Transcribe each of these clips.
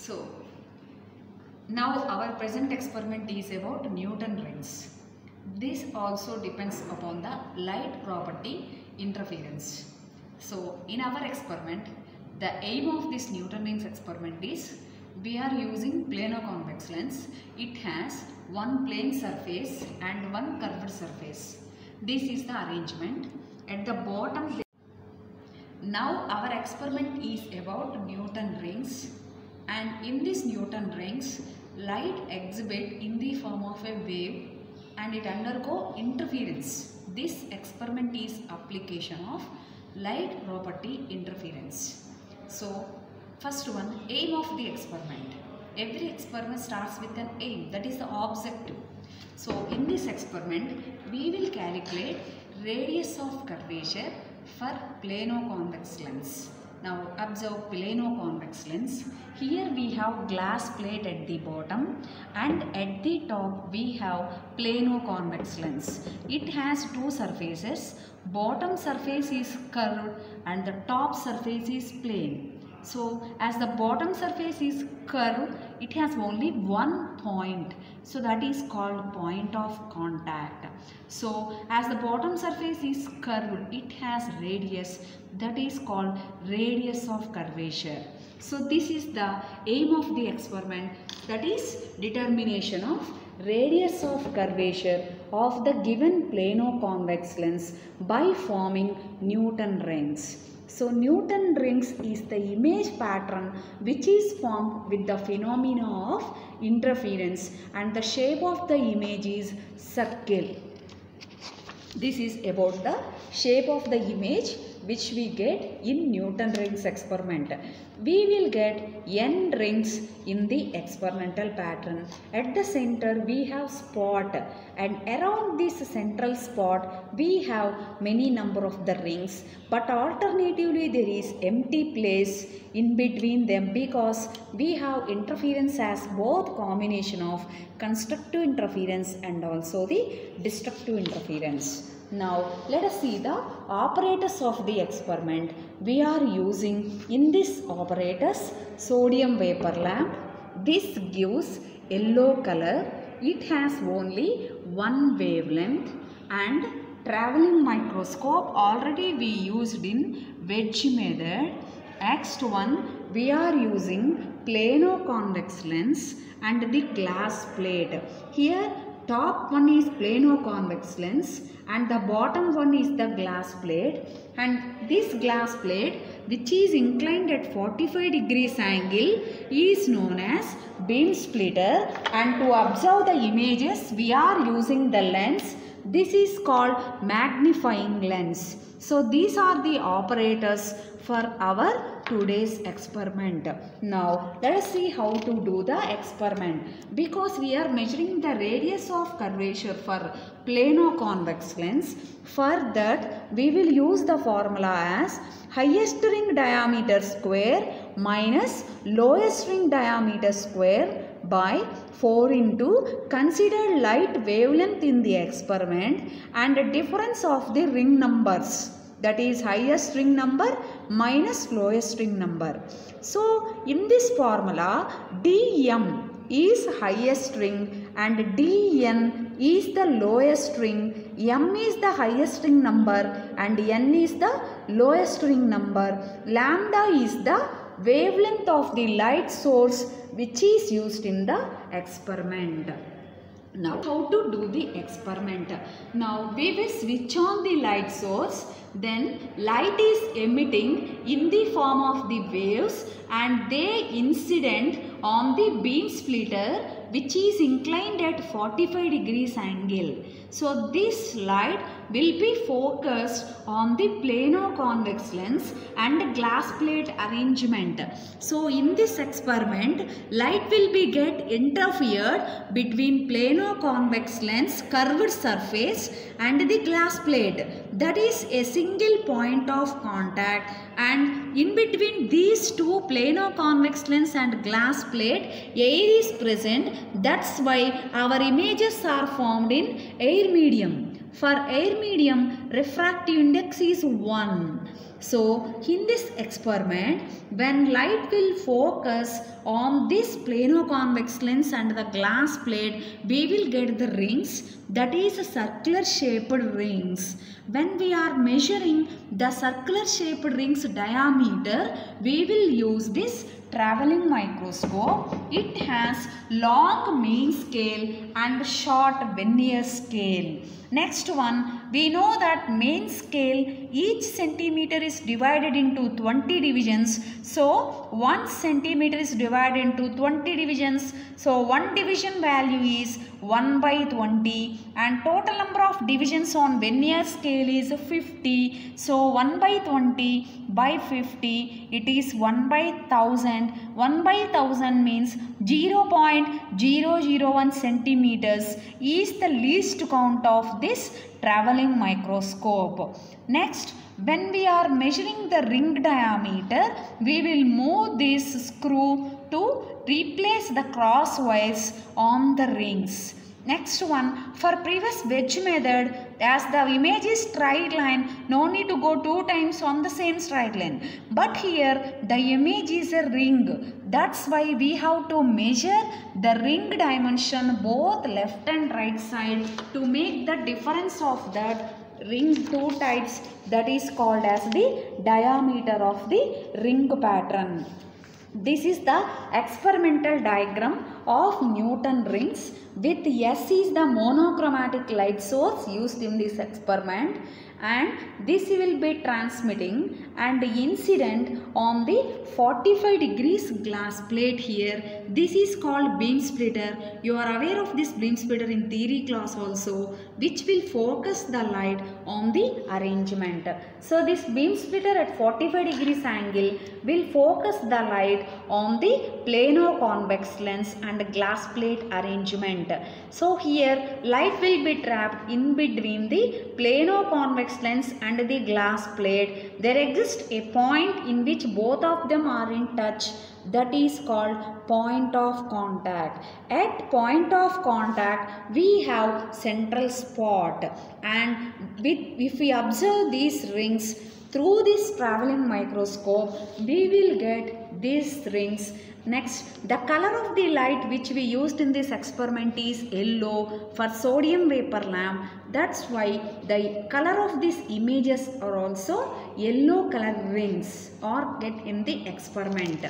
So now our present experiment is about Newton rings. This also depends upon the light property interference. So in our experiment, the aim of this Newton rings experiment is we are using plano-convex lens. It has one plane surface and one curved surface. This is the arrangement. At the bottom, now our experiment is about Newton rings, and in this Newton rings, light exhibit in the form of a wave and it undergo interference. This experiment is application of light property interference. So first one, aim of the experiment. Every experiment starts with an aim, that is the objective. So in this experiment, we will calculate radius of curvature for plano-convex lens. Now observe plano-convex lens. Here we have glass plate at the bottom and at the top we have plano-convex lens. It has two surfaces. Bottom surface is curved and the top surface is plane. So as the bottom surface is curved, it has only one point. So that is called point of contact. So as the bottom surface is curved, it has radius, that is called radius of curvature. So this is the aim of the experiment, that is determination of radius of curvature of the given plano-convex lens by forming Newton rings. So Newton rings is the image pattern which is formed with the phenomena of interference, and the shape of the image is circle. This is about the shape of the image which we get in Newton rings experiment. We will get n rings in the experimental pattern. At the center we have spot, and around this central spot we have many number of the rings, but alternatively there is empty place in between them because we have interference as both combination of constructive interference and also the destructive interference. Now let us see the apparatus of the experiment. We are using in this apparatus sodium vapor lamp. This gives yellow color. It has only one wavelength, and traveling microscope already we used in wedge method. Next one, we are using plano-convex lens and the glass plate. Here top one is plano-convex lens and the bottom one is the glass plate, and this glass plate which is inclined at 45 degrees angle is known as beam splitter, and to observe the images we are using the lens. This is called magnifying lens. So these are the operators for our today's experiment. Now let us see how to do the experiment. Because we are measuring the radius of curvature for plano-convex lens, for that we will use the formula as highest ring diameter square minus lowest ring diameter square by 4 into considered light wavelength in the experiment and the difference of the ring numbers, that is highest ring number minus lowest ring number. So in this formula, dm is highest ring and dn is the lowest ring, m is the highest ring number and n is the lowest ring number. Lambda is the wavelength of the light source which is used in the experiment. Now how to do the experiment? Now we will switch on the light source, then light is emitting in the form of the waves and they incident on the beam splitter which is inclined at 45 degrees angle. So this light will be focused on the plano-convex lens and glass plate arrangement. So in this experiment, light will be get interfered between plano-convex lens curved surface and the glass plate. That is a single point of contact, and in between these two plano-convex lens and glass plate, air is present. That's why our images are formed in air medium. For air medium, refractive index is 1. So in this experiment, when light will focus on this plano-convex lens and the glass plate, we will get the rings, that is circular shaped rings. When we are measuring the circular shaped rings diameter, we will use this traveling microscope. It has long main scale and short vernier scale. Next one, we know that main scale, each centimeter is divided into 20 divisions. So 1 centimeter is divided into 20 divisions. So one division value is 1 by 20 and total number of divisions on vernier scale is 50. So 1 by 20 by 50, it is 1 by 1000. 1 by 1000 means 0.001 centimeters is the least count of this traveling microscope. Next, when we are measuring the ring diameter, we will move this screw to replace the cross wires on the rings. Next one, for previous wedge method, as the image is straight line, no need to go 2 times on the same straight line. But here the image is a ring. That's why we have to measure the ring dimension both left and right side to make the difference of that ring 2 types, that is called as the diameter of the ring pattern. This is the experimental diagram of Newton rings with S is the monochromatic light source used in this experiment, and this will be transmitting and incident on the 45 degrees glass plate here. This is called beam splitter. You are aware of this beam splitter in theory class also, which will focus the light on the arrangement. So this beam splitter at 45 degrees angle will focus the light on the plano-convex lens and glass plate arrangement. So here light will be trapped in between the plano-convex lens and the glass plate. There exists a point in which both of them are in touch, that is called point of contact. At point of contact we have central spot, and if we observe these rings through this traveling microscope, we will get these rings. Next, the color of the light which we used in this experiment is yellow for sodium vapor lamp. That's why the color of these images are also yellow color rings or get in the experiment.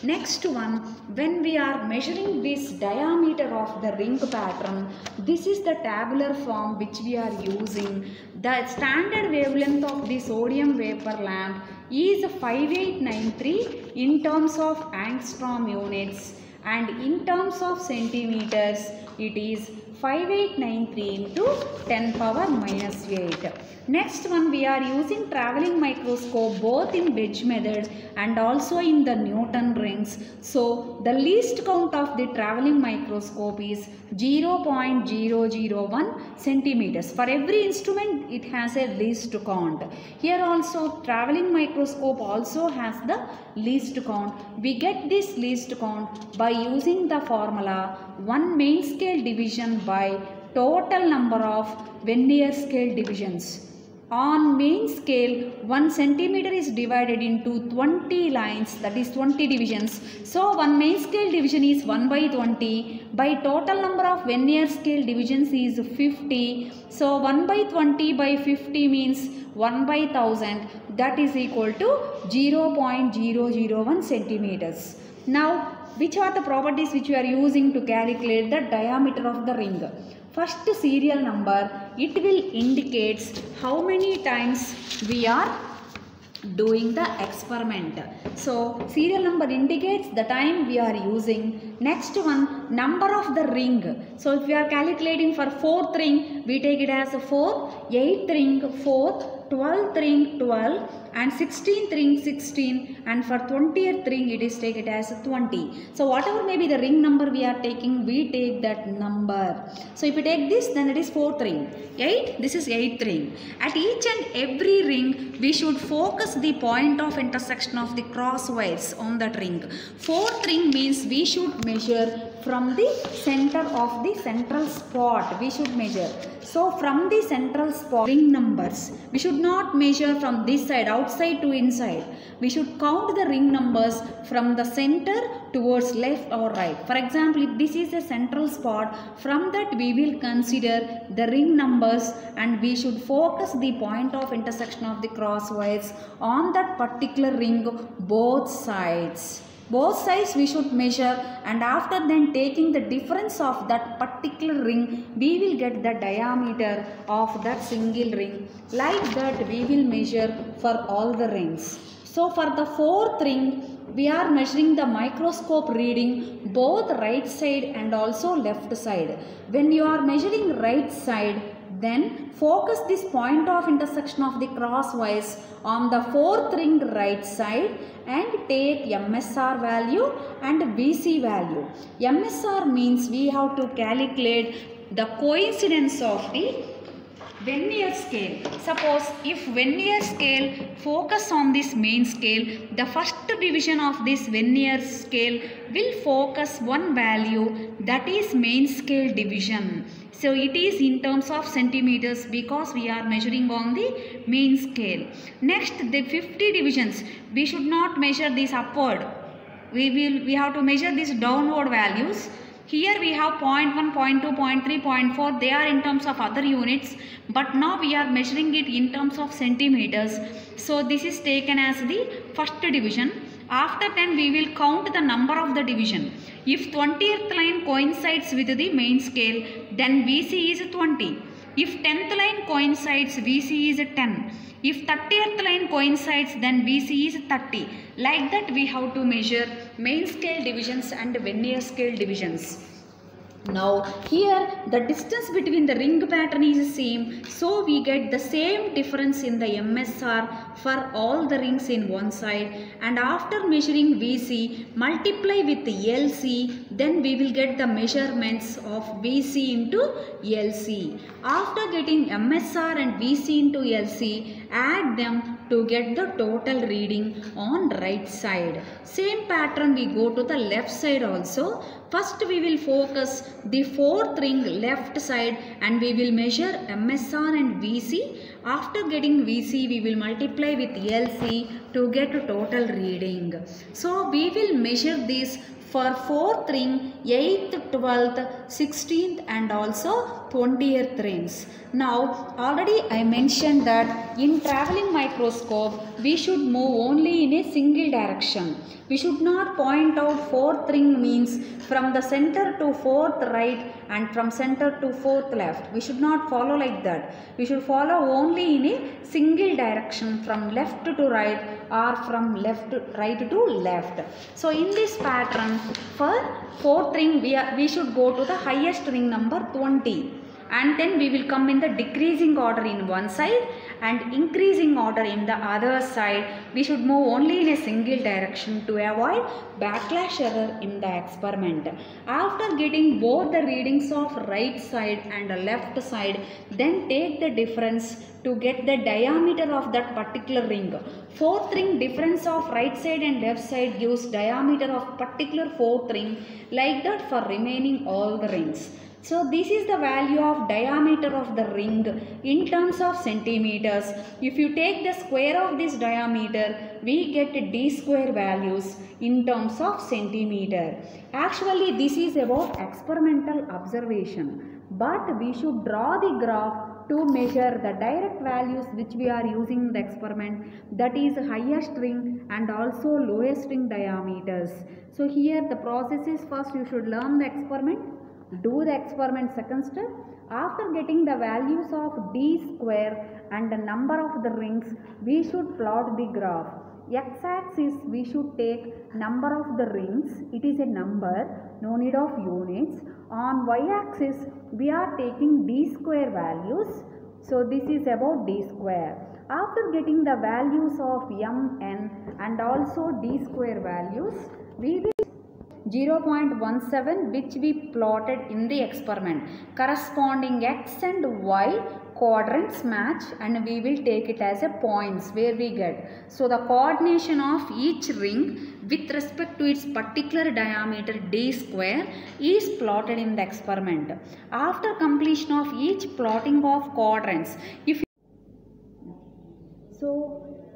Next one, when we are measuring this diameter of the ring pattern, this is the tabular form which we are using. The standard wavelength of the sodium vapor lamp is 5893 in terms of angstrom units, and in terms of centimeters it is 5893 into 10 power minus 8. Next one, we are using traveling microscope both in wedge method and also in the Newton rings. So the least count of the traveling microscope is 0.001 centimeters. For every instrument it has a least count. Here also traveling microscope also has the least count. We get this least count by using the formula 1 main scale division by total number of vernier scale divisions. On main scale, 1 centimeter is divided into 20 lines, that is 20 divisions. So 1 main scale division is 1 by 20. By total number of vernier scale divisions is 50. So 1 by 20 by 50 means 1 by 1000. That is equal to 0.001 centimeters. Now, which are the properties which we are using to calculate the diameter of the ring? First, serial number, it will indicate how many times we are doing the experiment. So serial number indicates the time we are using. Next one, number of the ring. So if we are calculating for 4th ring, we take it as 4, 8th ring 4, 12th ring 12, and 16th ring 16, and for 20th ring it is taken as 20. So whatever may be the ring number we are taking, we take that number. So if you take this, then it is 4th ring. 8, this is 8th ring. At each and every ring we should focus the point of intersection of the cross wires on that ring. 4th ring means we should measure from the center of the central spot we should measure. So from the central spot, ring numbers, we should not measure from this side, outside to inside. We should count the ring numbers from the center towards left or right. For example, if this is a central spot, from that we will consider the ring numbers and we should focus the point of intersection of the crosswise on that particular ring, both sides. Both sides we should measure, and after then taking the difference of that particular ring, we will get the diameter of that single ring. Like that we will measure for all the rings. So for the fourth ring, we are measuring the microscope reading both right side and also left side. When you are measuring right side, then focus this point of intersection of the crosswise on the fourth ring right side and take MSR value and VC value. MSR means we have to calculate the coincidence of the vernier scale. Suppose if vernier scale focus on this main scale, the first division of this vernier scale will focus one value, that is main scale division. So it is in terms of centimeters because we are measuring on the main scale. Next, the 50 divisions, we should not measure this upward. We have to measure these downward values. Here we have 0.1, 0.2, 0.3, 0.4. They are in terms of other units, but now we are measuring it in terms of centimeters. So this is taken as the first division. After then we will count the number of the division. If 20th line coincides with the main scale, then VC is 20. If 10th line coincides, VC is 10. If 30th line coincides, then VC is 30. Like that we have to measure main scale divisions and vernier scale divisions. Now here the distance between the ring pattern is same, so we get the same difference in the MSR for all the rings in one side, and after measuring VC multiply with the LC, then we will get the measurements of VC into LC. After getting MSR and VC into LC, add them to get the total reading on right side. Same pattern we go to the left side also. First we will focus the fourth ring left side and we will measure MSR and VC. After getting VC we will multiply with LC to get a total reading. So we will measure this for 4th ring, 8th, 12th, 16th and also 20th rings. Now already I mentioned that in travelling microscope we should move only in a single direction. We should not point out 4th ring means from the center to 4th right and from center to 4th left. We should not follow like that. We should follow only in a single direction from left to right or from right to left. So in this pattern for 4th ring we should go to the highest ring number 20. And then we will come in the decreasing order in one side and increasing order in the other side. We should move only in a single direction to avoid backlash error in the experiment. After getting both the readings of right side and left side, then take the difference to get the diameter of that particular ring. 4th ring difference of right side and left side gives diameter of particular 4th ring, like that for remaining all the rings. So this is the value of diameter of the ring in terms of centimeters. If you take the square of this diameter, we get d square values in terms of centimeter. Actually this is about experimental observation, but we should draw the graph to measure the direct values which we are using in the experiment, that is highest ring and also lowest ring diameters. So here the process is, first you should learn the experiment, do the experiment second step. After getting the values of d square and the number of the rings, we should plot the graph. X-axis we should take number of the rings, it is a number, no need of units. On y-axis we are taking d square values, so this is about d square. After getting the values of mn and also d square values, we will 0.17 which we plotted in the experiment. Corresponding x and y quadrants match and we will take it as a points where we get. So the coordination of each ring with respect to its particular diameter d square is plotted in the experiment. After completion of each plotting of quadrants,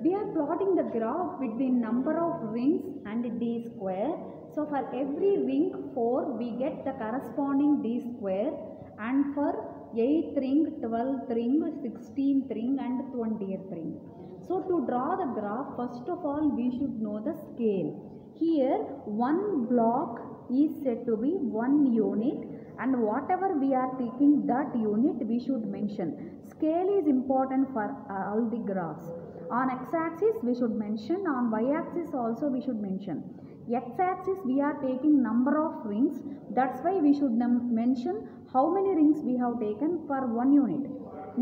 we are plotting the graph between number of rings and d square. So for every ring 4 we get the corresponding d square, and for 8th ring, 12th ring, 16th ring and 20th ring. So to draw the graph, first of all we should know the scale. Here one block is said to be 1 unit, and whatever we are taking that unit we should mention. Scale is important for all the graphs. On x-axis we should mention, on y-axis also we should mention. X-axis we are taking number of rings, that's why we should mention how many rings we have taken per 1 unit.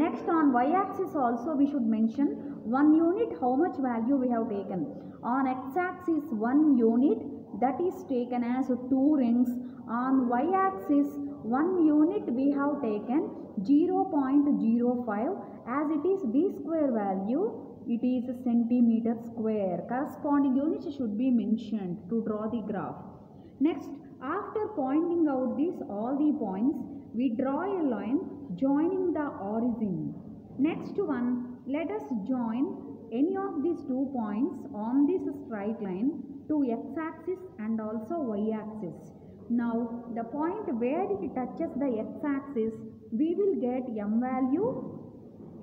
Next, on y-axis also we should mention 1 unit how much value we have taken. On x-axis 1 unit, that is taken as 2 rings. On y-axis 1 unit we have taken 0.05, as it is d square value, it is centimeter square. Corresponding units should be mentioned to draw the graph. Next, after pointing out all the points, we draw a line joining the origin. Next one, let us join any of these 2 points on this straight line to x-axis and also y-axis. Now, the point where it touches the x-axis, we will get m value.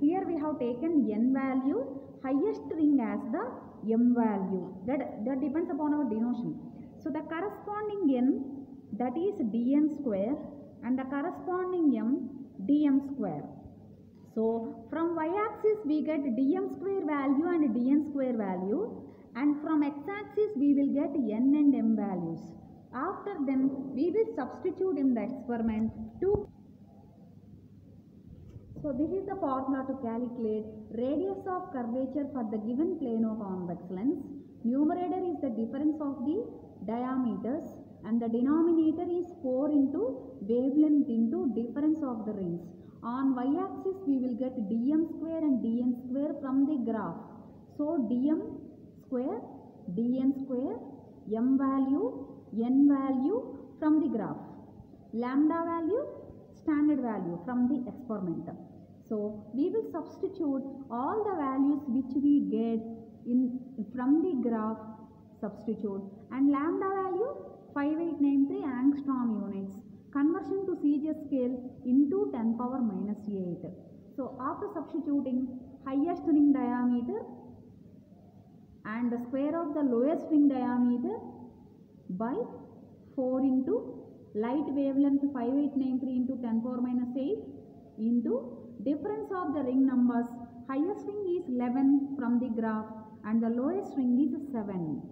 Here we have taken n value, highest ring as the m value. That depends upon our denotation. So the corresponding n, that is dn square, and the corresponding m, dm square. So from y-axis we get dm square value and dn square value, and from x-axis we will get n and m values. After them we will substitute in the experiment to. So this is the formula to calculate radius of curvature for the given plano convex lens. Numerator is the difference of the diameters and the denominator is 4 into wavelength into difference of the rings. On y-axis we will get dm square and dn square from the graph. So dm square, dn square, m value, n value from the graph. Lambda value, standard value from the experiment. So we will substitute all the values which we get from the graph, substitute, and lambda value 5893 angstrom units. Conversion to CGS scale into 10 power minus 8. So after substituting highest ring diameter and the square of the lowest ring diameter by 4 into light wavelength 5893 into 10 power minus 8 into difference of the ring numbers. Highest ring is 11 from the graph and the lowest ring is 7.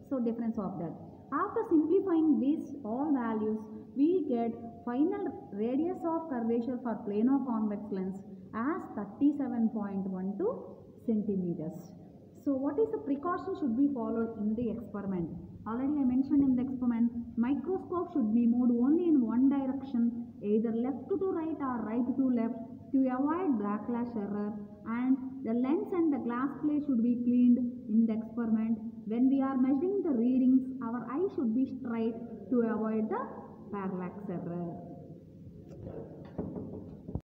So difference of that. After simplifying these all values, we get final radius of curvature for plano convex lens as 37.12 centimeters. So what is the precaution should be followed in the experiment? Already I mentioned in the experiment, microscope should be moved only in one direction, either left to right or right to left, to avoid backlash error, and the lens and the glass plate should be cleaned in the experiment. When we are measuring the readings, our eye should be straight to avoid the parallax error.